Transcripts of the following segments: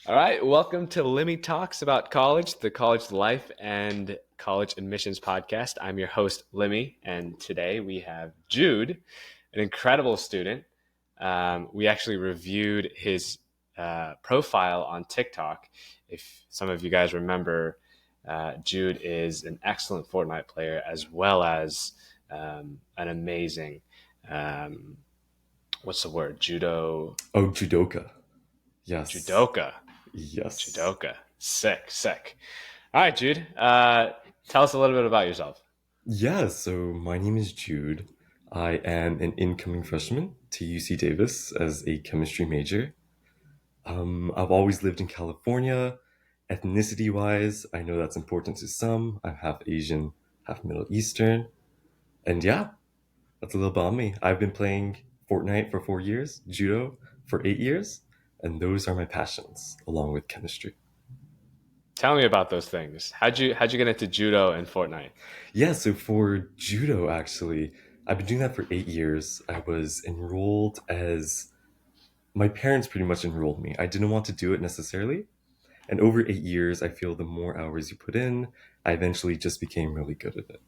All right, welcome to Limmy Talks about college, the college life and college admissions podcast. I'm your host, Limmy, and today we have Jude, an incredible student. We actually reviewed his profile on TikTok. If some of you guys remember, Jude is an excellent Fortnite player as well as an amazing, um, what's the word, Oh, judoka. Yes. judoka. Yes. Judoka. Sick, sick. All right, Jude. Tell us a little bit about yourself. Yeah, so my name is Jude. I am an incoming freshman to UC Davis as a chemistry major. I've always lived in California. Ethnicity wise, I know that's important to some. I'm half Asian, half Middle Eastern. And yeah, that's a little about me. I've been playing Fortnite for 4 years, judo for 8 years, and those are my passions, along with chemistry. Tell me about those things. How'd you get into judo and Fortnite? Yeah, so for judo, actually, I've been doing that for 8 years. I was enrolled as my parents pretty much enrolled me. I didn't want to do it necessarily. And over 8 years, I feel the more hours you put in, I eventually just became really good at it.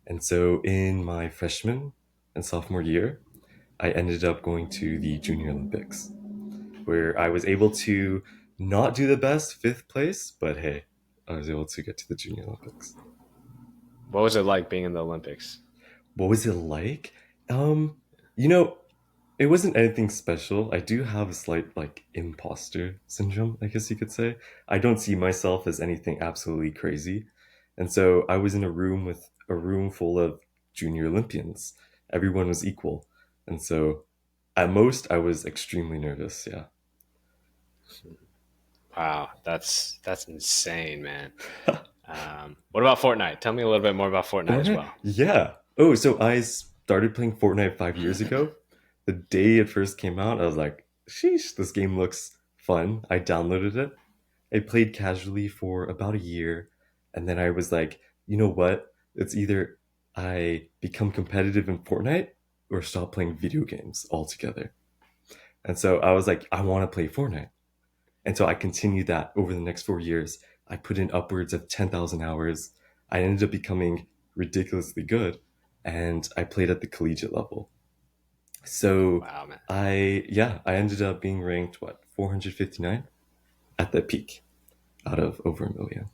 And so in my freshman and sophomore year, I ended up going to the Junior Olympics, where I was able to not do the best, fifth place, but hey, I was able to get to the Junior Olympics. What was it like being in the Olympics? What was it like? Um, you know, it wasn't anything special. I do have a slight like imposter syndrome, I guess you could say. I don't see myself as anything absolutely crazy. And so I was in a room full of junior Olympians. Everyone was equal. And so at most I was extremely nervous, yeah. Wow, that's insane, man. What about Fortnite? Tell me a little bit more about Fortnite as Fortnite? well. Yeah. Oh, so I started playing Fortnite 5 years ago. The day it first came out, I was like, sheesh, this game looks fun. I downloaded it. I played casually for about a year, and then I was like, you know what? It's either I become competitive in Fortnite or stop playing video games altogether. And so I was like, I want to play Fortnite. And so I continued that over the next 4 years. I put in upwards of 10,000 hours. I ended up becoming ridiculously good, and I played at the collegiate level. So Wow, man. I ended up being ranked, what, 459 at the peak out of over a million.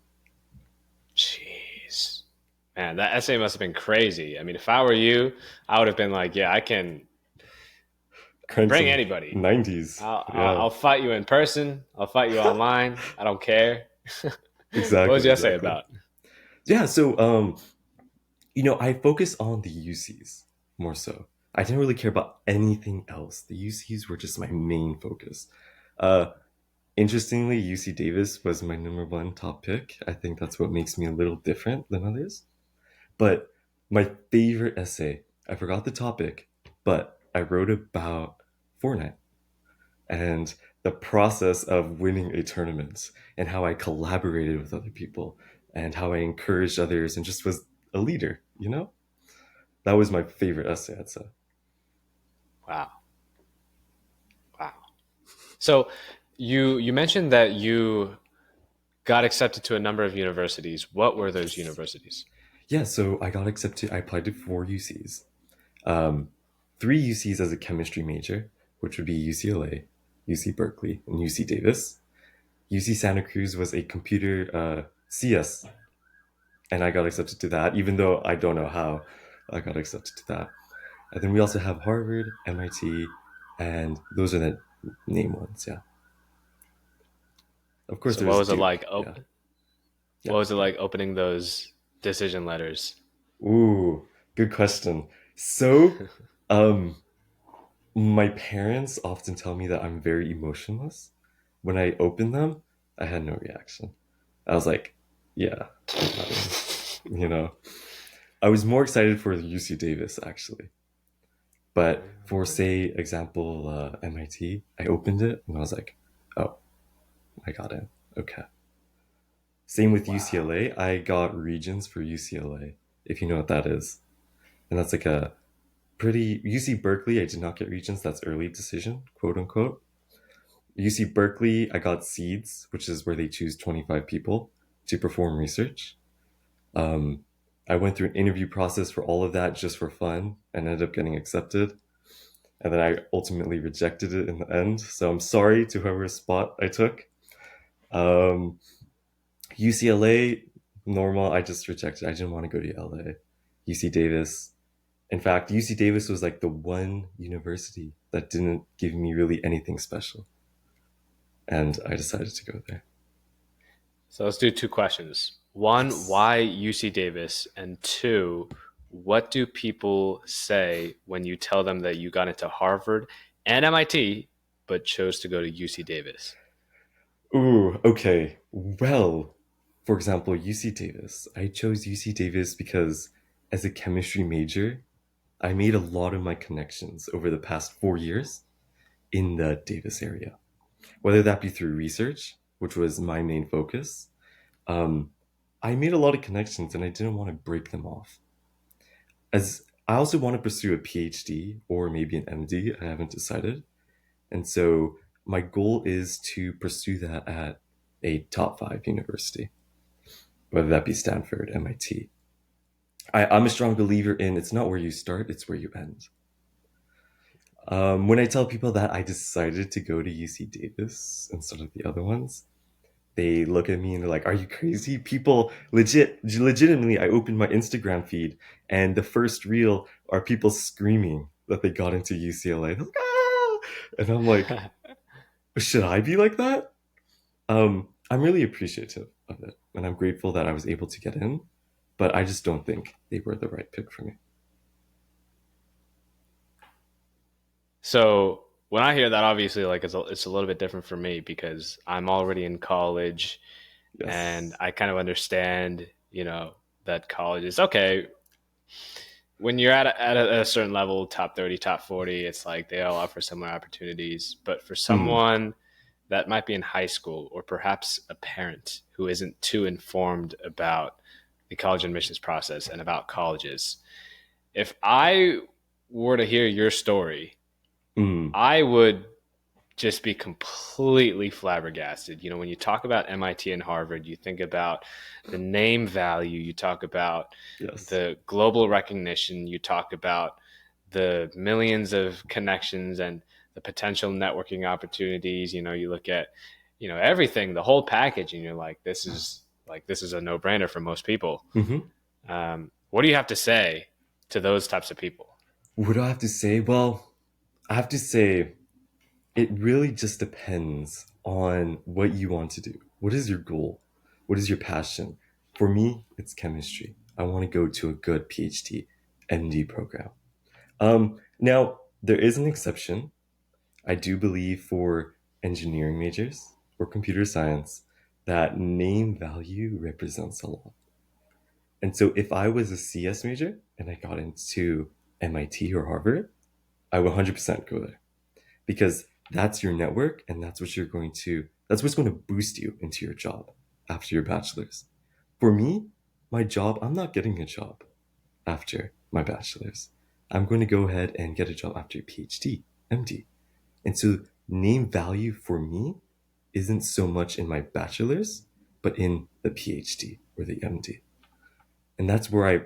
Jeez. Man, that essay must have been crazy. I mean, if I were you, I would have been like, yeah, I can Grind bring some anybody. 90s. I'll, I'll, Yeah, I'll fight you in person. I'll fight you online. I don't care. What was exactly, your essay exactly. about? Yeah, so I focus on the UCs more so. I didn't really care about anything else. The UCs were just my main focus. Uh, Interestingly, UC Davis was my number one top pick. I think that's what makes me a little different than others. But my favorite essay, I forgot the topic, but I wrote about Fortnite and the process of winning a tournament and how I collaborated with other people and how I encouraged others and just was a leader, you know? That was my favorite essay, I'd say. Wow. Wow. So you mentioned that you got accepted to a number of universities. What were those universities? Yeah, so I got accepted. I applied to four UCs. Um, Three UCs as a chemistry major, which would be UCLA, UC Berkeley, and UC Davis. UC Santa Cruz was a computer CS, and I got accepted to that, even though I don't know how I got accepted to that. And then we also have Harvard, MIT, and those are the name ones. Yeah, of course So what there's was it Duke. like? Yeah, What yeah. was it like opening those decision letters? Ooh, good question. So, um, my parents often tell me that I'm very emotionless. When I opened them, I had no reaction. I was like, yeah, I got in. You know, I was more excited for UC Davis actually. But for say example MIT, I opened it and I was like, oh, I got in. Okay. Same with Wow. UCLA. I got regions for UCLA, if you know what that is. And that's like a pretty UC Berkeley. I did not get regions. That's early decision, quote unquote. UC Berkeley, I got seeds, which is where they choose 25 people to perform research. Um, I went through an interview process for all of that just for fun and ended up getting accepted. And then I ultimately rejected it in the end. So I'm sorry to whoever's spot I took. Um, UCLA, normal. I just rejected. I didn't want to go to LA. UC Davis. In fact, UC Davis was like the one university that didn't give me really anything special. And I decided to go there. So let's do two questions. One, Yes. why UC Davis? And two, what do people say when you tell them that you got into Harvard and MIT, but chose to go to UC Davis? Ooh, okay. Well, for example, UC Davis. I chose UC Davis because as a chemistry major, I made a lot of my connections over the past 4 years in the Davis area, whether that be through research, which was my main focus. Um, I made a lot of connections and I didn't want to break them off. As I also want to pursue a PhD or maybe an MD, I haven't decided. And so my goal is to pursue that at a top five university, whether that be Stanford, MIT. I'm a strong believer in it's not where you start, it's where you end. When I tell people that I decided to go to UC Davis instead of the other ones, they look at me and they're like, "Are you crazy?" People legitimately. I opened my Instagram feed, and the first reel are people screaming that they got into UCLA. They're like, ah! And I'm like, should I be like that? I'm really appreciative of it, and I'm grateful that I was able to get in. But I just don't think they were the right pick for me. So when I hear that, obviously, like it's a little bit different for me because I'm already in college and Yes. I kind of understand, that college is okay. When you're at a certain level, top 30, top 40, it's like they all offer similar opportunities. But for Mm, someone that might be in high school or perhaps a parent who isn't too informed about the college admissions process and about colleges, if I were to hear your story, mm, I would just be completely flabbergasted. When you talk about MIT and Harvard, you think about the name value, you talk about yes. the global recognition, you talk about the millions of connections and the potential networking opportunities. You look at, everything, the whole package, and you're like this is a no-brainer for most people. Hmm. What do you have to say to those types of people? What do I have to say? Well, I have to say it really just depends on what you want to do. What is your goal? What is your passion? For me, it's chemistry. I want to go to a good PhD, MD program. Now, there is an exception. I do believe for engineering majors or computer science that name value represents a lot. And so if I was a CS major and I got into MIT or Harvard, I would 100% go there because that's your network and that's what's going to boost you into your job after your bachelor's. For me, my job, I'm not getting a job after my bachelor's. I'm going to go ahead and get a job after a PhD, MD. And so name value for me isn't so much in my bachelor's, but in the PhD or the MD. And that's where I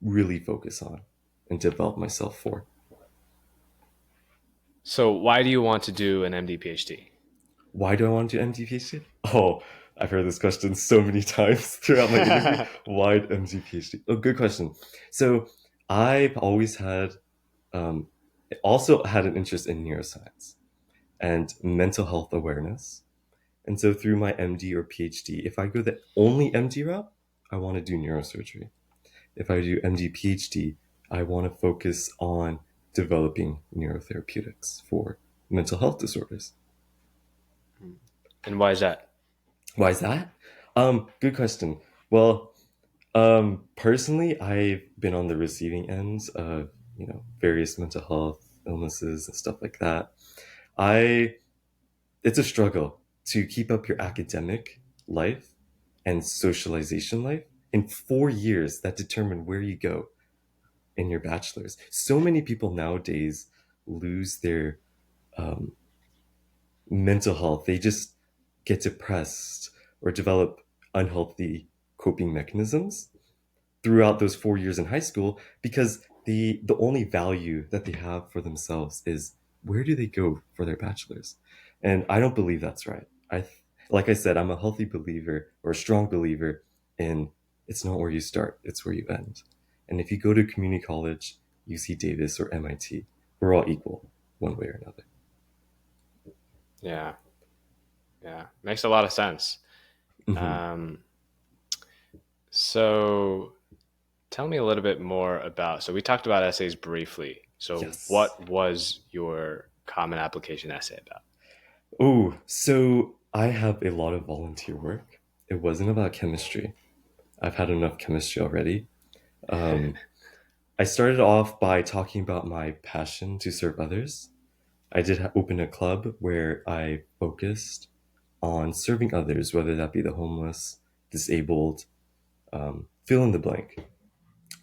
really focus on and develop myself for. So why do you want to do an MD PhD? Why do I want to do MD PhD? Oh, I've heard this question so many times throughout my interview. Why MD PhD? Oh, good question. So I've always um, also had an interest in neuroscience and mental health awareness. And so through my MD or PhD, if I go the only MD route, I want to do neurosurgery. If I do MD PhD, I want to focus on developing neurotherapeutics for mental health disorders. And why is that? Why is that? Good question. Well, personally, I've been on the receiving ends of, various mental health illnesses and stuff like that. I It's a struggle to keep up your academic life and socialization life in 4 years that determine where you go in your bachelor's. So many people nowadays lose their um, mental health. They just get depressed or develop unhealthy coping mechanisms throughout those 4 years in high school because the only value that they have for themselves is where do they go for their bachelor's, and I don't believe that's right. Like I said, I'm a healthy believer or a strong believer in it's not where you start, it's where you end. And if you go to community college, UC Davis or MIT, we're all equal one way or another. Yeah, yeah, makes a lot of sense. Hmm. Um, so tell me a little bit more about. So we talked about essays briefly. So Yes. what was your common application essay about? Oh, so I have a lot of volunteer work. It wasn't about chemistry. I've had enough chemistry already. Um, I started off by talking about my passion to serve others. I did open a club where I focused on serving others, whether that be the homeless, disabled, fill in the blank.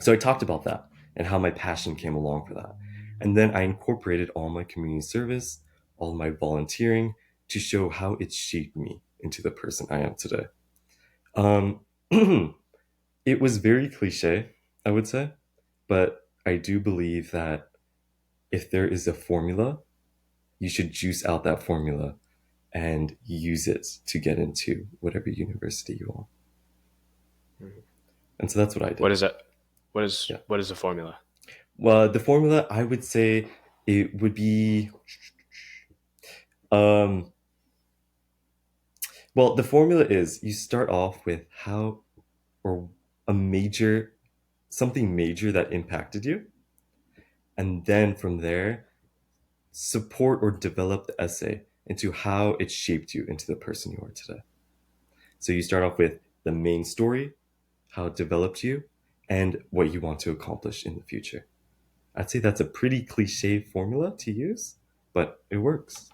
So I talked about that and how my passion came along for that. And then I incorporated all my community service, all my volunteering to show how it shaped me into the person I am today. Um, it was very cliche, I would say, but I do believe that if there is a formula, you should juice out that formula and use it to get into whatever university you want. Mhm. And so that's what I What did. is that? Yeah. What is the formula? Well, the formula, I would say it would be, um, well, the formula is you start off with how or a major, something major that impacted you. And then from there, support or develop the essay into how it shaped you into the person you are today. So you start off with the main story, how it developed you, and what you want to accomplish in the future. I'd say that's a pretty cliche formula to use, but it works.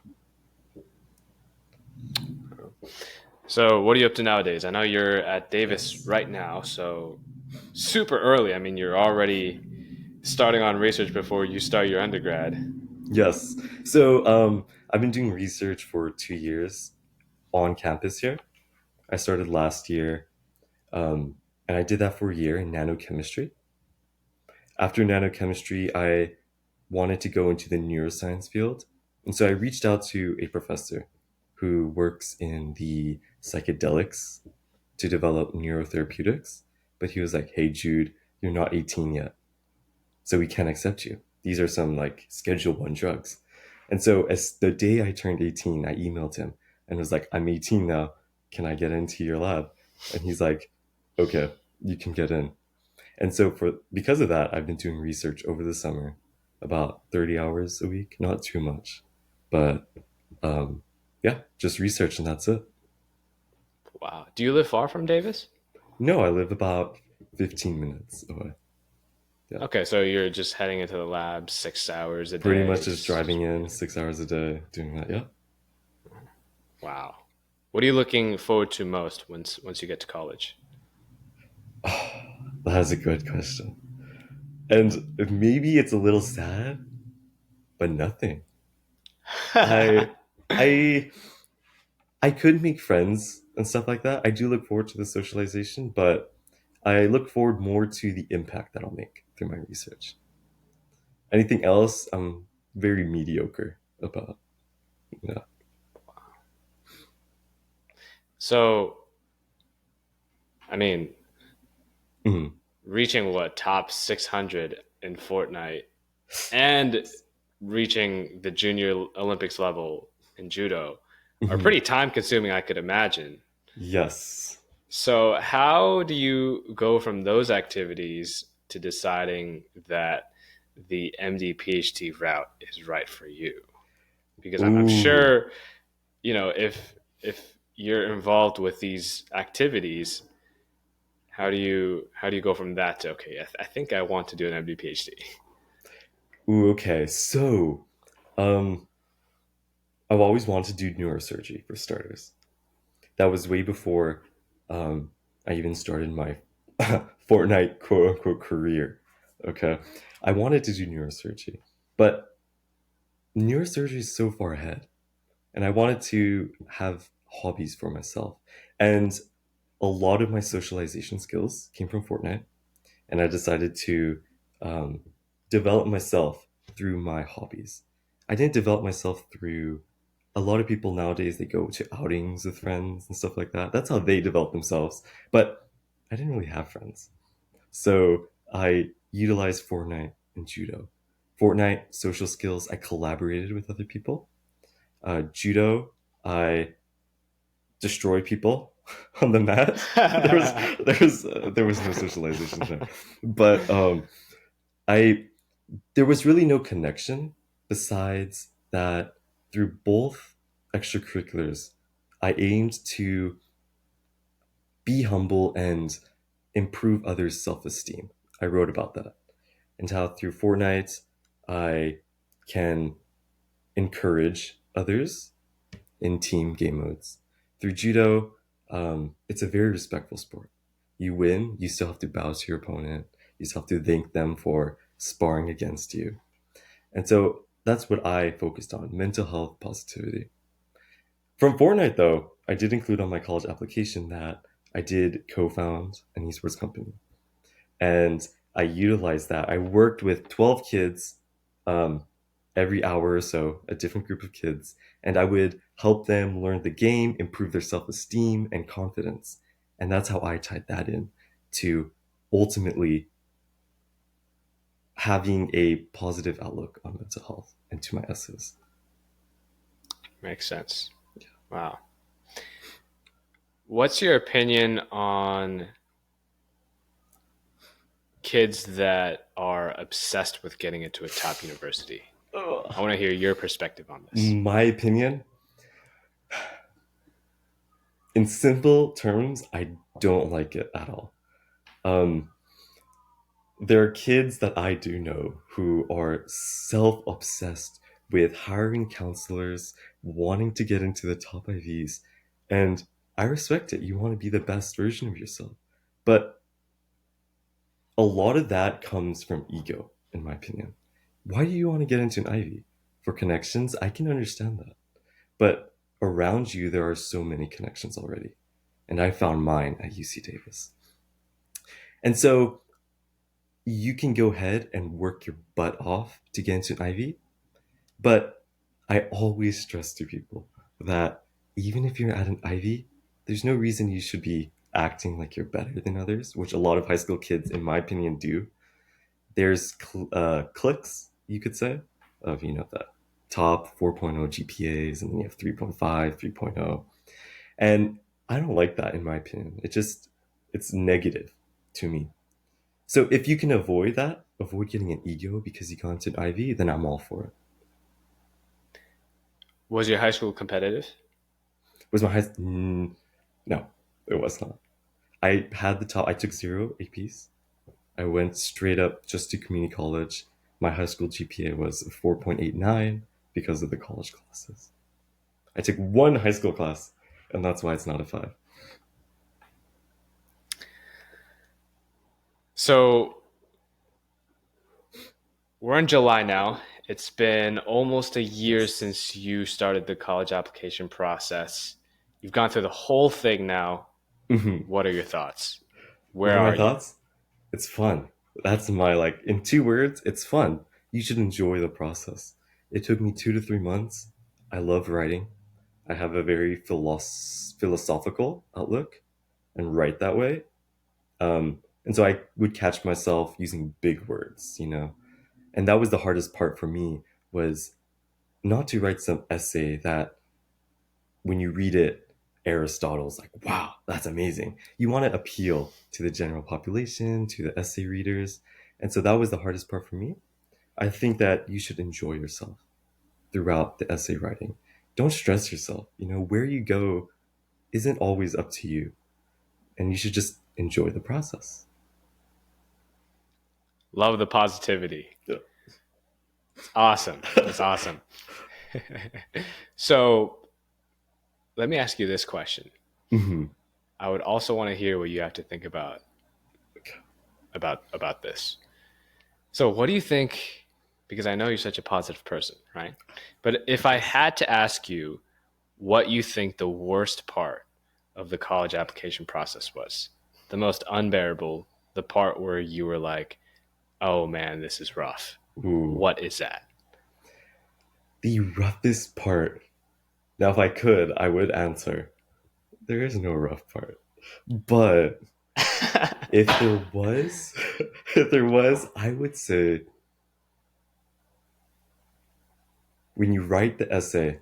So what are you up to nowadays? I know you're at Davis Yes. right now, so super early. I mean, you're already starting on research before you start your undergrad. Yes. So I've been doing research for 2 years on campus here. I started last year, um, and I did that for a year in nanochemistry. After nanochemistry, I wanted to go into the neuroscience field. And so I reached out to a professor who works in the psychedelics to develop neurotherapeutics. But he was like, hey, Jude, you're not 18 yet, so we can't accept you. These are some like Schedule 1 drugs. And so as the day I turned 18, I emailed him and was like, I'm 18 now. Can I get into your lab? And he's like, okay, you can get in. And so for because of that, I've been doing research over the summer, about 30 hours a week, not too much. But yeah, just research and that's it. Wow. Do you live far from Davis? No, I live about 15 minutes away. Yeah. Okay, so you're just heading into the lab 6 hours a Pretty day. much just driving in 6 hours a day, doing that. Yeah. Wow. What are you looking forward to most once you get to college? That is a good question. And maybe it's a little sad, but nothing. I I I could make friends and stuff like that. I do look forward to the socialization, but I look forward more to the impact that I'll make through my research. Anything else, I'm very mediocre about. Yeah. So, I mean, Mhm. reaching what top 600 in Fortnite and reaching the junior Olympics level in judo are Mhm. pretty time consuming, I could imagine. Yes. So, how do you go from those activities to deciding that the MD PhD route is right for you? Because I'm Ooh. sure, if you're involved with these activities, how do you go from that to okay, I think I want to do an MD PhD? Ooh. Okay. So, um, I've always wanted to do neurosurgery for starters. That was way before I even started my Fortnite quote unquote career. Okay. I wanted to do neurosurgery, but neurosurgery is so far ahead. and I wanted to have hobbies for myself. And a lot of my socialization skills came from Fortnite, and I decided to um, develop myself through my hobbies. I didn't develop myself through a lot of people nowadays, they go to outings with friends and stuff like that. That's how they develop themselves. But I didn't really have friends. So I utilized Fortnite and Judo. Fortnite, social skills, I collaborated with other people. Judo, I destroy people on the mat. There was no socialization there, but I there was really no connection besides that through both extracurriculars. I aimed to be humble and improve others' self-esteem. I wrote about that and how through Fortnite I can encourage others in team game modes. Through judo, it's a very respectful sport. You win, you still have to bow to your opponent. You still have to thank them for sparring against you. And so that's what I focused on: mental health, positivity. From Fortnite, though, I did include on my college application that I did co found an esports company. And I utilized that. I worked with 12 kids um, every hour or so, a different group of kids, and I would help them learn the game, improve their self esteem and confidence. And that's how I tied that in to ultimately having a positive outlook on mental health and to my essays. Makes sense. Wow. What's your opinion on kids that are obsessed with getting into a top university? I want to hear your perspective on this. My opinion, in simple terms, I don't like it at all. Um, there are kids that I do know who are self obsessed with hiring counselors, wanting to get into the top IVs. And I respect it. You want to be the best version of yourself. But a lot of that comes from ego, in my opinion. Why do you want to get into an Ivy? For connections? I can understand that. But around you, there are so many connections already. And I found mine at UC Davis. And so you can go ahead and work your butt off to get into an Ivy. But I always stress to people that even if you're at an Ivy, there's no reason you should be acting like you're better than others, which a lot of high school kids, in my opinion, do. There's cliques, you could say, of the top 4.0 GPAs, and then you have 3.5, 3.0. And I don't like that, in my opinion. It's negative to me. So if you can avoid that, avoid getting an ego because you got into an Ivy, then I'm all for it. Was your high school competitive? Was my no, it was not. I had the top. I took 0 APs. I went straight up just to community college. My high school GPA was 4.89 because of the college classes. I took one high school class, and that's why it's not a 5. So we're in July now. It's been almost a year since you started the college application process. You've gone through the whole thing now. Mm-hmm. What are your thoughts? What Where are are my you? thoughts? It's fun. That's my, like, in 2 words, it's fun. You should enjoy the process. It took me 2 to 3 months. I love writing. I have a very philosophical outlook and write that way. And so I would catch myself using big words. And that was the hardest part for me, was not to write some essay that when you read it, Aristotle's like, wow, that's amazing. You want to appeal to the general population, to the essay readers. And so that was the hardest part for me. I think that you should enjoy yourself throughout the essay writing. Don't stress yourself. Where you go isn't always up to you. And you should just enjoy the process. Love the positivity. Yeah. It's awesome. It's awesome. So let me ask you this question. Mm-hmm. I would also want to hear what you have to think about this. So what do you think, because I know you're such a positive person, right? But if I had to ask you, what you think the worst part of the college application process was. The most unbearable, the part where you were like, oh man, this is rough. Ooh, What is that? the roughest part. Now, if I could, I would answer. There is no rough part. But if there was, if there was, I would say when you write the essay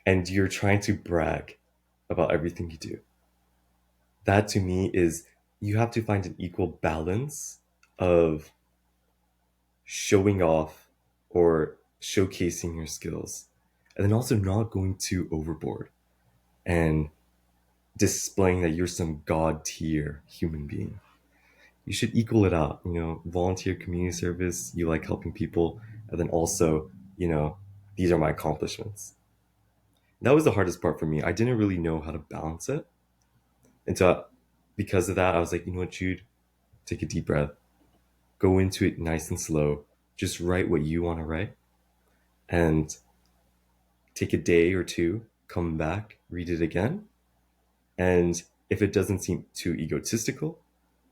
and you're trying to brag about everything you do, that to me is you have to find an equal balance of showing off or showcasing your skills and then also not going too overboard and displaying that you're some god tier human being. You should equal it out, volunteer community service, you like helping people, and then also, these are my accomplishments. That was the hardest part for me. I didn't really know how to balance it. And so because of that, I was like, you know what, Jude, take a deep breath, go into it nice and slow, just write what you want to write, and take a day or two, come back, read it again. And if it doesn't seem too egotistical,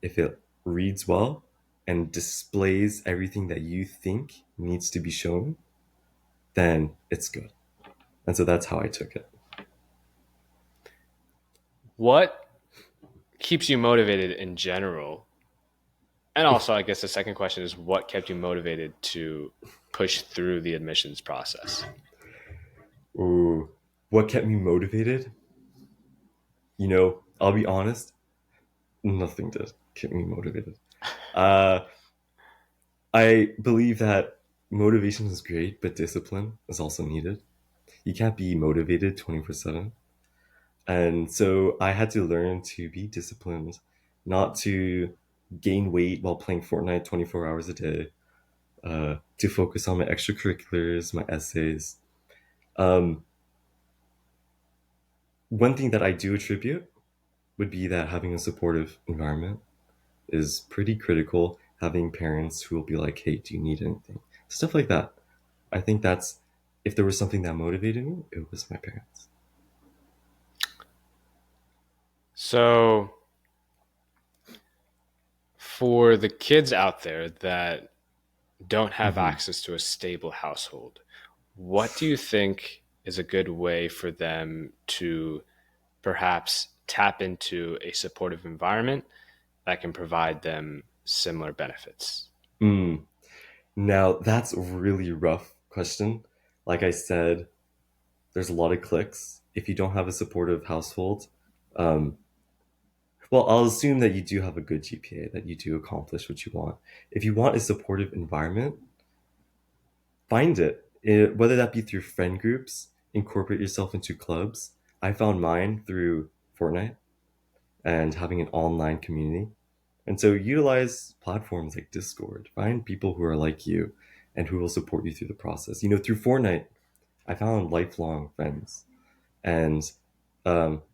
if it reads well and displays everything that you think needs to be shown, then it's good. And so that's how I took it. What keeps you motivated in general? And also, I guess the second question is what kept you motivated to push through the admissions process? Ooh, what kept me motivated? I'll be honest, nothing did keep me motivated. Uh, I believe that motivation is great, but discipline is also needed. You can't be motivated 24/7. And so I had to learn to be disciplined, not to gain weight while playing Fortnite 24 hours a day, to focus on my extracurriculars, my essays. Um, One thing that I do attribute would be that having a supportive environment is pretty critical. Having parents who will be like, hey, do you need anything? Stuff like that. I think that's, if there was something that motivated me, it was my parents. So, for the kids out there that don't have Mm-hmm. access to a stable household, what do you think is a good way for them to perhaps tap into a supportive environment that can provide them similar benefits? Mm. Now, that's a really rough question. Like I said, there's a lot of clicks. If you don't have a supportive household, um, well, I'll assume that you do have a good GPA, that you do accomplish what you want. If you want a supportive environment, find it, whether that be through friend groups, incorporate yourself into clubs. I found mine through Fortnite and having an online community. And so utilize platforms like Discord. Find people who are like you and who will support you through the process. Through Fortnite, I found lifelong friends. And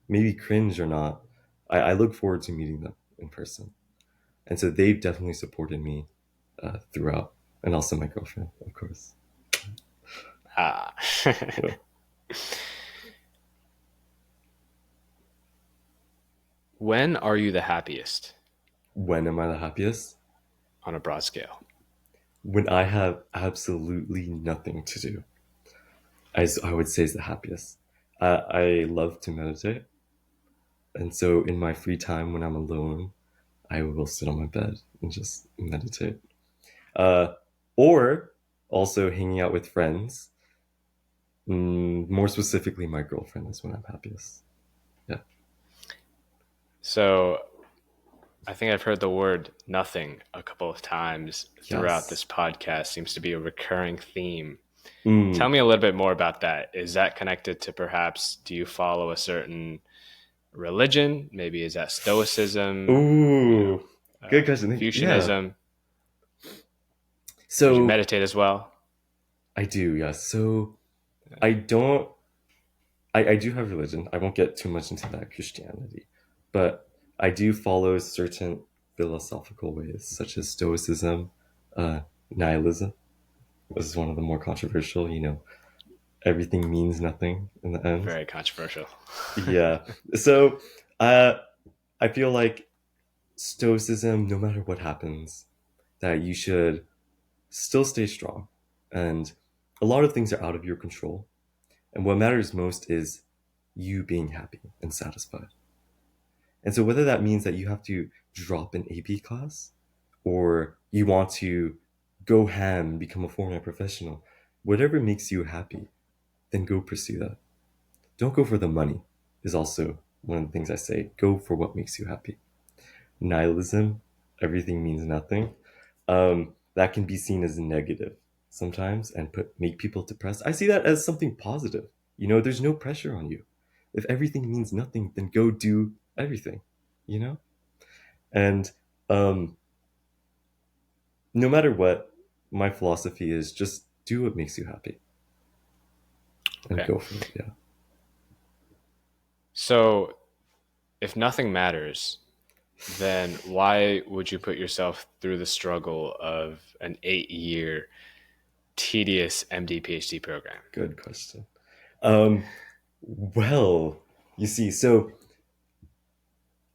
maybe cringe or not, I look forward to meeting them in person. And so they've definitely supported me throughout. And also my girlfriend, of course. Ah. Yeah. When are you the happiest When am I the happiest? on a broad scale? When I have absolutely nothing to do. I would say is the happiest. I love to meditate. And so in my free time when I'm alone, I will sit on my bed and just meditate. Uh, or also hanging out with friends. More specifically, my girlfriend is when I'm happiest. Yeah. So, I think I've heard the word nothing a couple of times throughout Yes. this podcast. Seems to be a recurring theme. Tell Mm. me a little bit more about that. Is that connected to perhaps, do you follow a certain religion? Maybe is that Stoicism, Ooh. Good question. Yeah. Confucianism? Would you So meditate as well? I do, yes. So I don't I do have religion. I won't get too much into that Christianity. But I do follow certain philosophical ways, such as Stoicism, uh, nihilism. This is one of the more controversial, everything means nothing in the end. Very controversial. Yeah. So uh, I feel like stoicism, no matter what happens, that you should still stay strong. And a lot of things are out of your control. And what matters most is you being happy and satisfied. And so whether that means that you have to drop an AP class or you want to go ham and become a format professional, whatever makes you happy, then go pursue that. Don't go for the money is also one of the things I say. Go for what makes you happy. Nihilism, everything means nothing. That can be seen as negative sometimes and make people depressed. I see that as something positive. There's no pressure on you. If everything means nothing, then go do everything. You know, and um, no matter what, my philosophy is just do what makes you happy and Okay. go for it. Yeah. So, if nothing matters, then why would you put yourself through the struggle of an 8-year tedious MD PhD program? Good question. Um, well, you see, so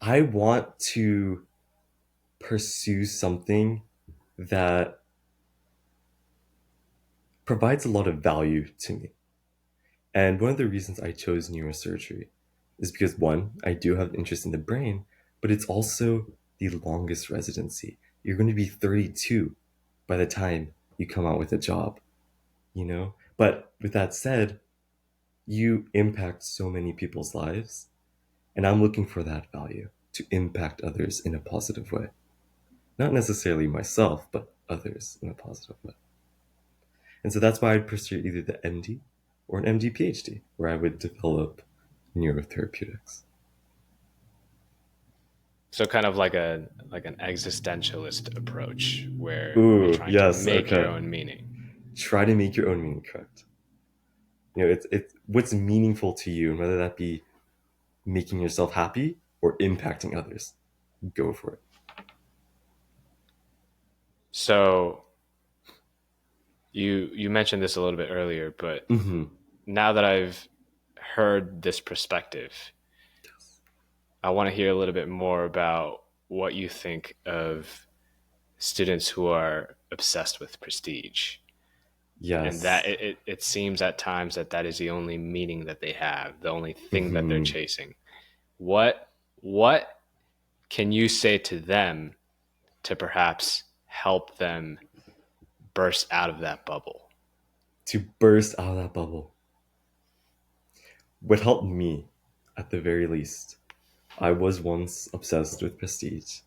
I want to pursue something that provides a lot of value to me. And one of the reasons I chose neurosurgery is because one, I do have interest in the brain, but it's also the longest residency. You're going to be 32 by the time you come out with a job. But with that said, you impact so many people's lives, and I'm looking for that value to impact others in a positive way. Not necessarily myself, but others in a positive way. And so that's why I'd pursue either the MD or an MD PhD, where I would develop neurotherapeutics. So kind of like an existentialist approach where you're Ooh, trying to yes, make your okay. own meaning. Try to make your own meaning, correct. It's what's meaningful to you, and whether that be making yourself happy or impacting others. Go for it. So you mentioned this a little bit earlier, but Mm-hmm. now that I've heard this perspective, I want to hear a little bit more about what you think of students who are obsessed with prestige. And that Yes. it seems at times that is the only meaning that they have, the only thing that they're Mm-hmm. chasing. What can you say to them to perhaps help them burst out of that bubble? To burst out of that bubble. What helped me, at the very least, I was once obsessed with prestige.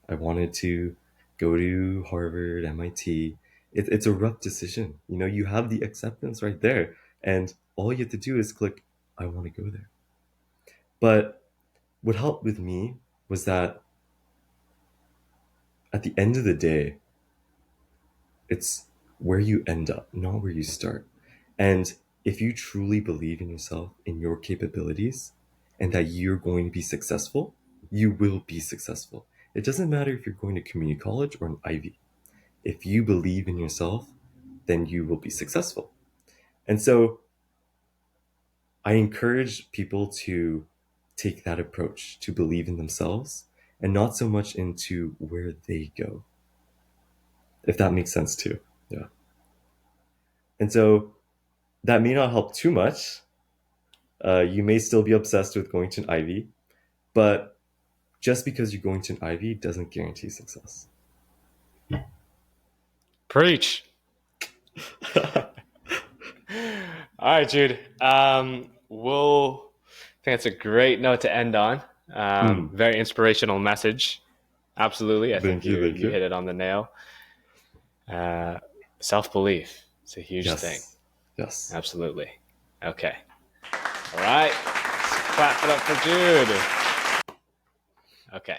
I wanted to go to Harvard, MIT. It's a rough decision. You have the acceptance right there. And all you have to do is click, I want to go there. But what helped with me was that at the end of the day, it's where you end up, not where you start. And if you truly believe in yourself, in your capabilities, and that you're going to be successful, you will be successful. It doesn't matter if you're going to community college or an Ivy. If you believe in yourself, then you will be successful. And so I encourage people to take that approach, to believe in themselves and not so much into where they go, if that makes sense too. Yeah. And so that may not help too much. You may still be obsessed with going to an Ivy, but just because you're going to an Ivy doesn't guarantee success. Preach. All right, Jude. I think that's a great note to end on. Mm, Very inspirational message. Absolutely. I think thank you, thank you you. hit it on the nail. Uh, Self-belief. It's a huge thing. Yes, yes. Absolutely. Okay. All right. Let's clap it up for Jude. Okay.